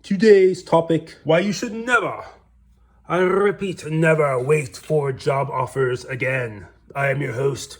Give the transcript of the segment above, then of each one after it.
Today's topic, why you should never, I repeat, never wait for job offers again. I am your host.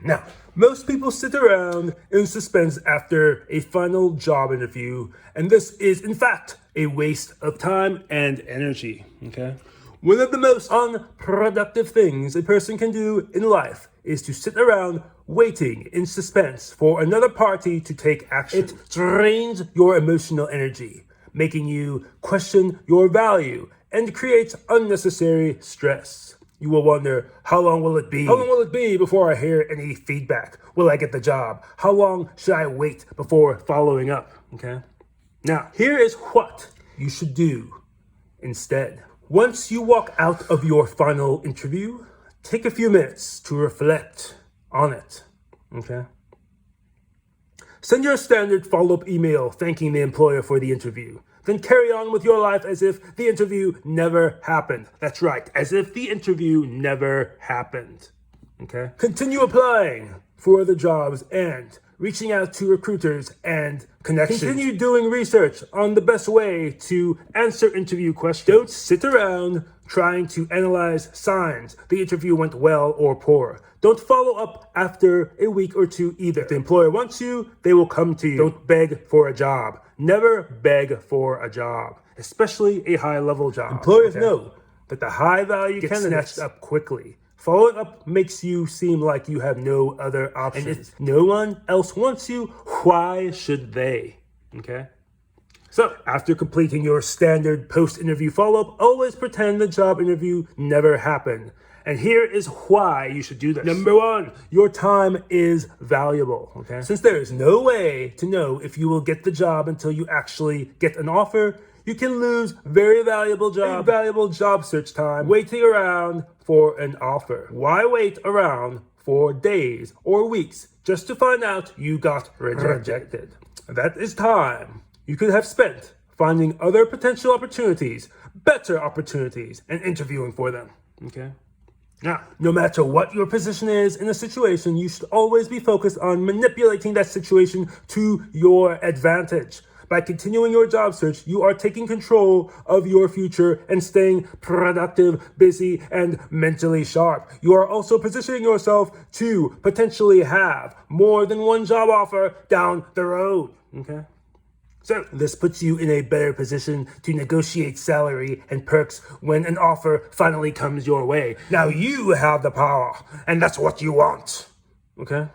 Now, most people sit around in suspense after a final job interview, and this is, in fact, a waste of time and energy, okay? One of the most unproductive things a person can do in life is to sit around waiting in suspense for another party to take action. It drains your emotional energy, making you question your value and creates unnecessary stress. You will wonder, how long will it be? How long will it be before I hear any feedback? Will I get the job? How long should I wait before following up? Okay. Now, here is what you should do instead. Once you walk out of your final interview, take a few minutes to reflect on it. Okay. Send your standard follow-up email thanking the employer for the interview. Then carry on with your life as if the interview never happened. That's right, as if the interview never happened. Okay? Continue applying for other jobs and reaching out to recruiters and connections. Continue doing research on the best way to answer interview questions. Don't sit around trying to analyze signs the interview went well or poor. Don't follow up after a week or two either. If the employer wants you, they will come to you. Don't beg for a job. Never beg for a job, especially a high-level job. Employers know that the high-value candidates snatched up quickly. Following up makes you seem like you have no other options. And if no one else wants you, why should they? Okay? So, after completing your standard post-interview follow-up, always pretend the job interview never happened. And here is why you should do this. Number one, your time is valuable, okay? Since there is no way to know if you will get the job until you actually get an offer, you can lose very valuable job search time waiting around for an offer. Why wait around for days or weeks just to find out you got rejected? That is time you could have spent finding other potential opportunities, better opportunities, and interviewing for them, okay? Now, no matter what your position is in a situation, you should always be focused on manipulating that situation to your advantage. By continuing your job search, you are taking control of your future and staying productive, busy, and mentally sharp. You are also positioning yourself to potentially have more than one job offer down the road, okay? So this puts you in a better position to negotiate salary and perks when an offer finally comes your way. Now you have the power, and that's what you want, okay?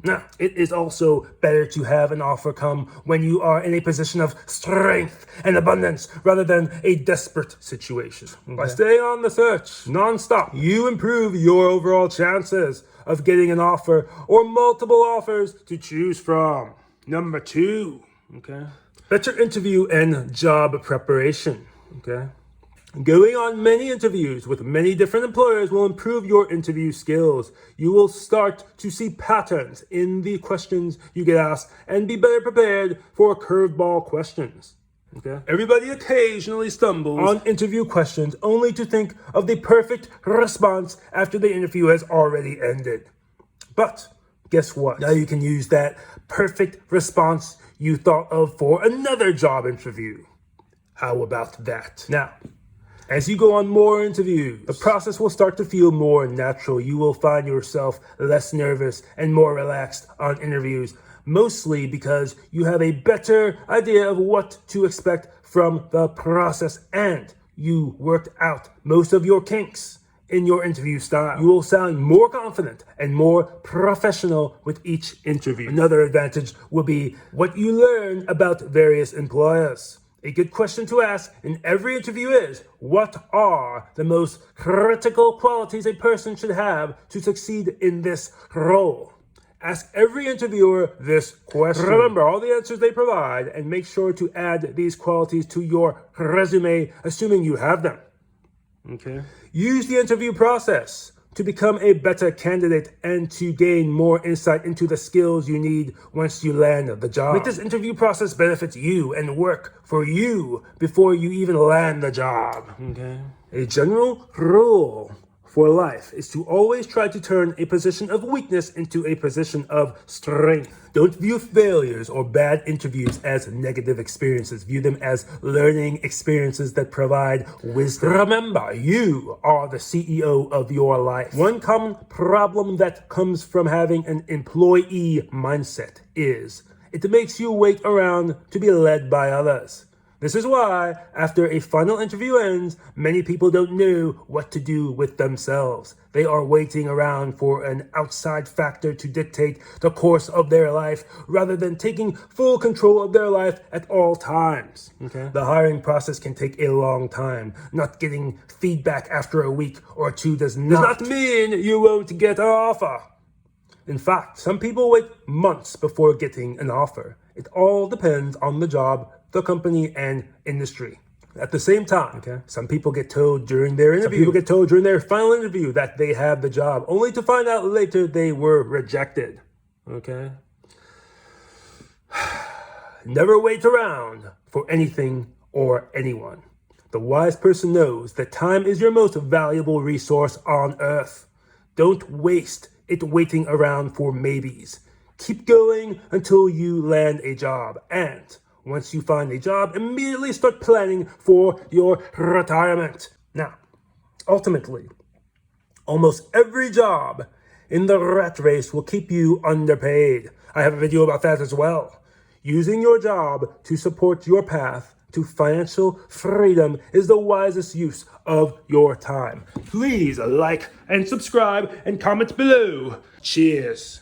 Now, it is also better to have an offer come when you are in a position of strength and abundance rather than a desperate situation. Okay? By staying on the search non-stop, you improve your overall chances of getting an offer or multiple offers to choose from. Number two, okay? Better interview and job preparation, okay? Going on many interviews with many different employers will improve your interview skills. You will start to see patterns in the questions you get asked and be better prepared for curveball questions, okay? Everybody occasionally stumbles on interview questions only to think of the perfect response after the interview has already ended. But guess what? Now you can use that perfect response you thought of for another job interview. How about that? Now, as you go on more interviews, the process will start to feel more natural. You will find yourself less nervous and more relaxed on interviews, mostly because you have a better idea of what to expect from the process and you worked out most of your kinks in your interview style. You will sound more confident and more professional with each interview. Another advantage will be what you learn about various employers. A good question to ask in every interview is, what are the most critical qualities a person should have to succeed in this role? Ask every interviewer this question. Remember all the answers they provide and make sure to add these qualities to your resume, assuming you have them. Okay. Use the interview process to become a better candidate and to gain more insight into the skills you need once you land the job. Make this interview process benefit you and work for you before you even land the job. Okay. A general rule for life is to always try to turn a position of weakness into a position of strength. Don't view failures or bad interviews as negative experiences. View them as learning experiences that provide wisdom. Remember, you are the CEO of your life. One common problem that comes from having an employee mindset is it makes you wait around to be led by others. This is why, after a final interview ends, many people don't know what to do with themselves. They are waiting around for an outside factor to dictate the course of their life rather than taking full control of their life at all times. Okay? The hiring process can take a long time. Not getting feedback after a week or two does not mean you won't get an offer. In fact, some people wait months before getting an offer. It all depends on the job, the company, and industry. At the same time, some people get told during their final interview that they have the job, only to find out later they were rejected. Okay? Never wait around for anything or anyone. The wise person knows that time is your most valuable resource on earth. Don't waste it waiting around for maybes. Keep going until you land a job. And once you find a job, immediately start planning for your retirement. Now, ultimately, almost every job in the rat race will keep you underpaid. I have a video about that as well. Using your job to support your path to financial freedom is the wisest use of your time. Please like and subscribe and comment below. Cheers.